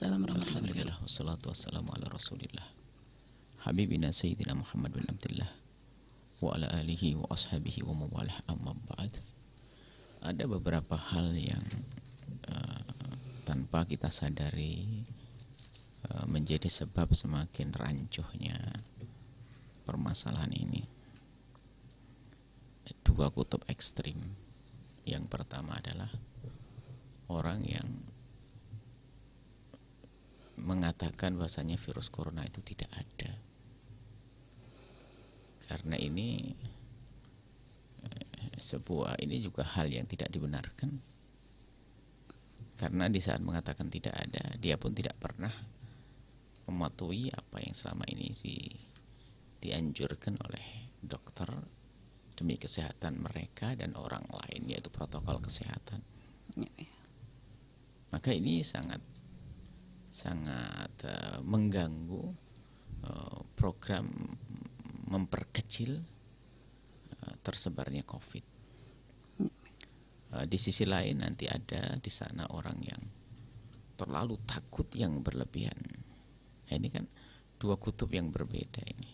Waalaikumsalam warahmatullahi wabarakatuh. Alhamdulillah wassalatu wassalamu ala Rasulillah Habibina Sayyidina Muhammad bin Abdullah wa ala alihi wa ashabihi wa mawalah, amma ba'd. Ada beberapa hal yang tanpa kita sadari menjadi sebab semakin rancuhnya permasalahan ini. Dua kutub ekstrim. Yang pertama adalah orang yang mengatakan bahwasanya virus corona itu tidak ada. Karena ini ini juga hal yang tidak dibenarkan. Karena di saat mengatakan tidak ada, dia pun tidak pernah mematuhi apa yang selama ini dianjurkan oleh dokter demi kesehatan mereka dan orang lain, yaitu protokol kesehatan. Maka ini sangat mengganggu program memperkecil tersebarnya COVID. Di sisi lain nanti ada di sana orang yang terlalu takut yang berlebihan. Nah, ini kan dua kutub yang berbeda ini.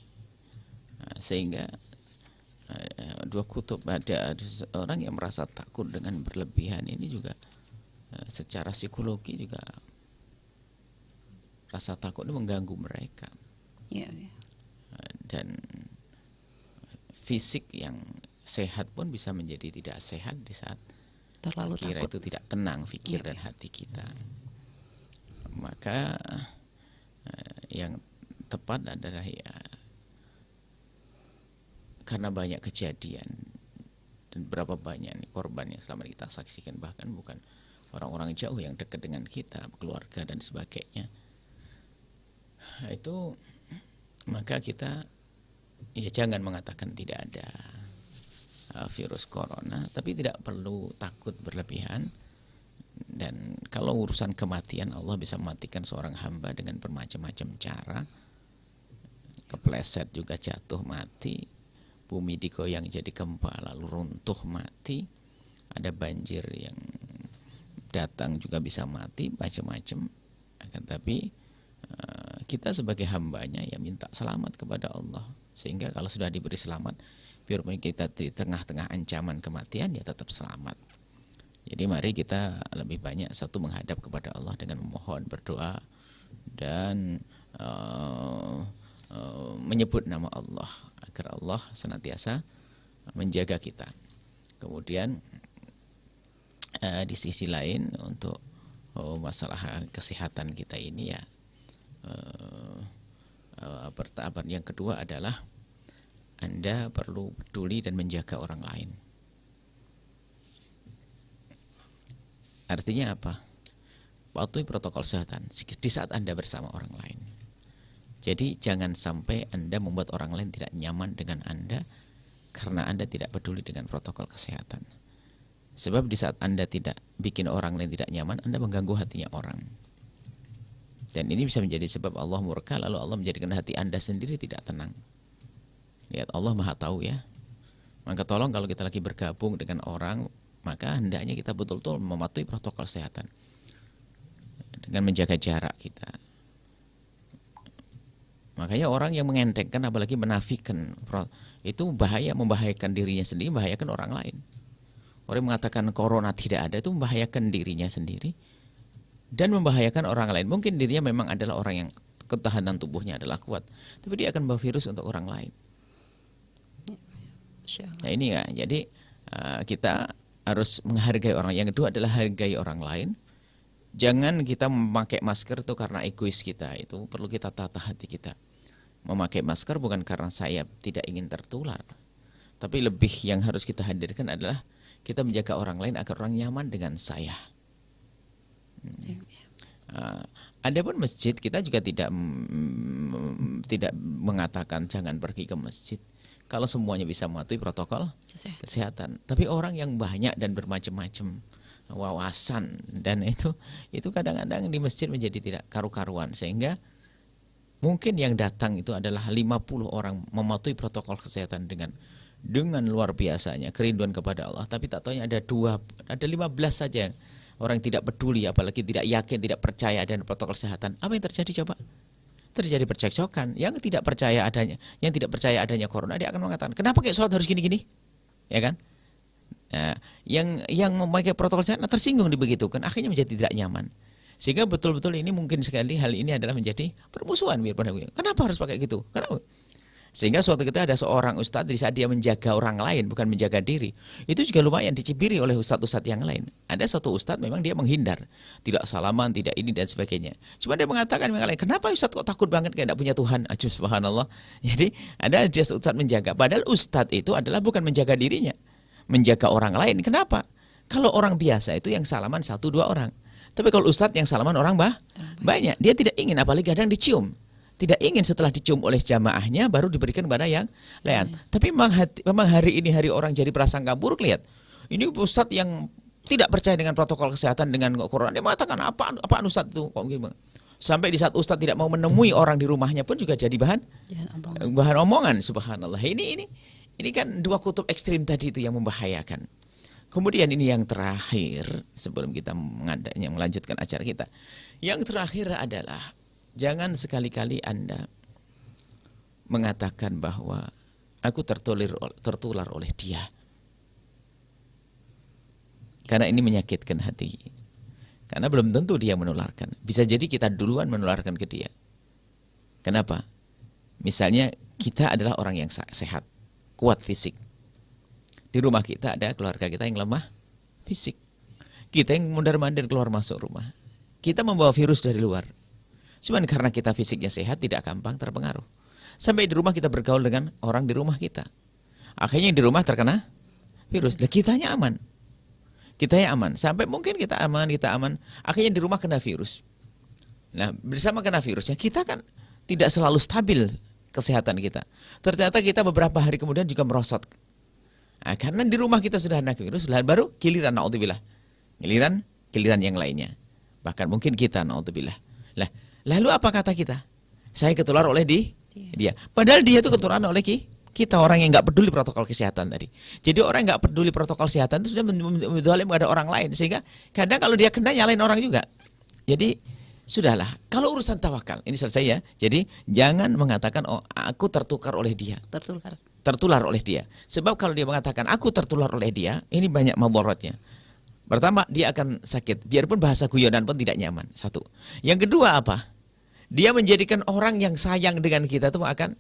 Sehingga dua kutub, ada orang yang merasa takut dengan berlebihan ini juga secara psikologi juga rasa takut ini mengganggu mereka. Dan fisik yang sehat pun bisa menjadi tidak sehat di saat terlalu kira takut. itu tidak tenang pikir dan hati kita. Maka yang tepat adalah karena banyak kejadian dan berapa banyak korban yang selama ini kita saksikan, bahkan bukan orang-orang jauh yang dekat dengan kita, keluarga dan sebagainya. Itu maka kita jangan mengatakan tidak ada virus corona, tapi tidak perlu takut berlebihan. Dan kalau urusan kematian, Allah bisa mematikan seorang hamba dengan bermacam-macam cara. Kepleset juga jatuh mati, bumi digoyang jadi gempa lalu runtuh mati, ada banjir yang datang juga bisa mati, macam-macam. Akan tapi kita sebagai hambanya ya minta selamat kepada Allah, sehingga kalau sudah diberi selamat, biarpun kita di tengah-tengah ancaman kematian ya tetap selamat. Jadi mari kita lebih banyak menghadap kepada Allah dengan memohon, berdoa dan menyebut nama Allah agar Allah senantiasa menjaga kita. Kemudian di sisi lain untuk masalah kesehatan kita ini yang kedua adalah Anda perlu peduli dan menjaga orang lain. Artinya apa? Patuhi protokol kesehatan di saat Anda bersama orang lain. Jadi jangan sampai Anda membuat orang lain tidak nyaman dengan Anda karena Anda tidak peduli dengan protokol kesehatan. Sebab di saat Anda tidak bikin orang lain tidak nyaman, Anda mengganggu hatinya orang. Dan ini bisa menjadi sebab Allah murka, lalu Allah menjadikan hati Anda sendiri tidak tenang. Lihat, Allah Maha tahu ya. Maka tolong kalau kita lagi bergabung dengan orang, maka hendaknya kita betul-betul mematuhi protokol kesehatan dengan menjaga jarak kita. Makanya orang yang mengendengkan apalagi menafikan itu membahayakan dirinya sendiri, membahayakan orang lain. Orang yang mengatakan corona tidak ada itu membahayakan dirinya sendiri dan membahayakan orang lain. Mungkin dirinya memang adalah orang yang ketahanan tubuhnya adalah kuat, tapi dia akan membawa virus untuk orang lain. Nah ini ya, jadi kita harus menghargai orang. Yang kedua adalah hargai orang lain. Jangan kita memakai masker itu karena egois kita. Itu perlu kita tata hati kita. Memakai masker bukan karena saya tidak ingin tertular, tapi lebih yang harus kita hadirkan adalah kita menjaga orang lain agar orang nyaman dengan saya. Adapun masjid, kita juga tidak mengatakan jangan pergi ke masjid kalau semuanya bisa mematuhi protokol kesehatan. Tapi orang yang banyak dan bermacam-macam wawasan dan itu kadang-kadang di masjid menjadi tidak karu-karuan, sehingga mungkin yang datang itu adalah 50 orang mematuhi protokol kesehatan dengan luar biasanya kerinduan kepada Allah, tapi tak tahunya ada 15 saja orang tidak peduli, apalagi tidak yakin, tidak percaya dengan protokol kesehatan, apa yang terjadi coba? Terjadi percekcokan. Yang tidak percaya adanya corona, dia akan mengatakan, kenapa kayak sholat harus gini-gini, ya kan? Nah, yang memakai protokol kesehatan tersinggung dibegitukan, akhirnya menjadi tidak nyaman. Sehingga betul-betul ini mungkin sekali hal ini adalah menjadi permusuhan. Kenapa harus pakai gitu? Kenapa? Sehingga suatu ketika ada seorang ustadz di saat dia menjaga orang lain, bukan menjaga diri, itu juga lumayan dicibiri oleh ustadz-ustadz yang lain. Ada satu ustadz memang dia menghindar, tidak salaman, tidak ini dan sebagainya. Cuma dia mengatakan yang lain, kenapa ustadz kok takut banget kayak tidak punya Tuhan? Aduh, subhanallah. Jadi ada dia ustadz menjaga. Padahal ustadz itu adalah bukan menjaga dirinya, menjaga orang lain. Kenapa? Kalau orang biasa itu yang salaman 1-2 orang. Tapi kalau ustadz yang salaman orang banyak, dia tidak ingin, apalagi kadang dicium. Tidak ingin setelah dicium oleh jamaahnya baru diberikan kepada yang lain. Tapi memang hari ini hari orang jadi prasangka buruk. Lihat, ini ustadz yang tidak percaya dengan protokol kesehatan dengan corona. Dia mengatakan apaan ustadz itu kok gini. Sampai di saat ustadz tidak mau menemui orang di rumahnya pun juga jadi bahan omongan. Subhanallah. Ini kan dua kutub ekstrim tadi itu yang membahayakan. Kemudian ini yang terakhir sebelum kita melanjutkan acara kita. Yang terakhir adalah jangan sekali-kali Anda mengatakan bahwa aku tertular oleh dia. Karena ini menyakitkan hati. Karena belum tentu dia menularkan. Bisa jadi kita duluan menularkan ke dia. Kenapa? Misalnya kita adalah orang yang sehat, kuat fisik. Di rumah kita ada keluarga kita yang lemah fisik. Kita yang mondar-mandir keluar masuk rumah. Kita membawa virus dari luar. Cuman karena kita fisiknya sehat tidak gampang terpengaruh. Sampai di rumah kita bergaul dengan orang di rumah kita. Akhirnya di rumah terkena virus. Lah kitanya aman. Kitanya aman. Sampai mungkin kita aman. Akhirnya di rumah kena virus. Nah, bersama kena virusnya kita kan tidak selalu stabil kesehatan kita. Ternyata kita beberapa hari kemudian juga merosot. Nah, karena di rumah kita sudah kena virus, baru giliran naudzubillah. Giliran yang lainnya. Bahkan mungkin kita naudzubillah. Lah, lalu apa kata kita? Saya ketularan oleh dia. Padahal dia itu ketularan oleh kita, orang yang nggak peduli protokol kesehatan tadi. Jadi orang nggak peduli protokol kesehatan itu sudah mendolim pada orang lain. Sehingga kadang kalau dia kena nyalain orang juga. Jadi sudahlah. Kalau urusan tawakal, ini selesai ya. Jadi jangan mengatakan oh aku tertukar oleh dia. Tertular oleh dia. Sebab kalau dia mengatakan aku tertular oleh dia, ini banyak mudaratnya. Pertama, dia akan sakit. Biarpun bahasa guyonan pun tidak nyaman. Satu. Yang kedua apa? Dia menjadikan orang yang sayang dengan kita itu akan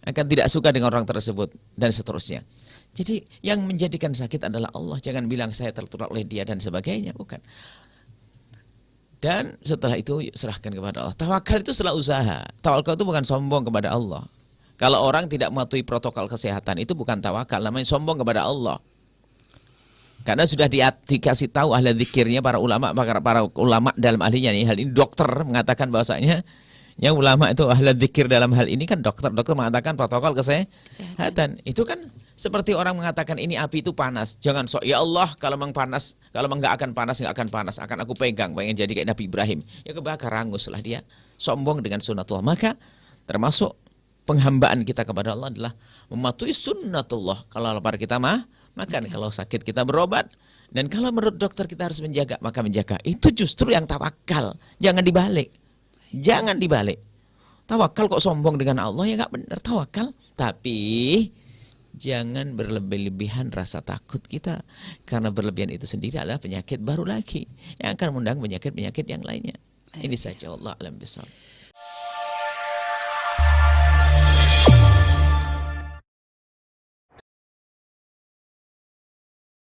tidak suka dengan orang tersebut dan seterusnya. Jadi yang menjadikan sakit adalah Allah. Jangan bilang saya tertular oleh dia dan sebagainya. Bukan. Dan setelah itu serahkan kepada Allah. Tawakal itu setelah usaha. Tawakal itu bukan sombong kepada Allah. Kalau orang tidak mematuhi protokol kesehatan itu bukan tawakal, namanya sombong kepada Allah. Karena sudah dikasih tahu ahli zikirnya para ulama dalam ahlinya nih, hal ini dokter mengatakan bahwasanya yang ulama itu ahli zikir dalam hal ini kan dokter mengatakan protokol kesehatan. Itu kan seperti orang mengatakan ini api itu panas. Jangan sok ya Allah kalau memang panas, kalau memang nggak akan panas, akan aku pegang pengen jadi kayak Nabi Ibrahim. Ya kebakar hangus lah dia. Sombong dengan sunnatullah. Maka termasuk penghambaan kita kepada Allah adalah mematuhi sunnatullah. Kalau lapar kita makan, kalau sakit kita berobat, dan kalau menurut dokter kita harus menjaga, maka menjaga. Itu justru yang tawakal. Jangan dibalik. Tawakal kok sombong dengan Allah, ya nggak benar tawakal. Tapi jangan berlebih-lebihan rasa takut kita, karena berlebihan itu sendiri adalah penyakit baru lagi yang akan mengundang penyakit-penyakit yang lainnya. Ini saja, Allah alam bisawab.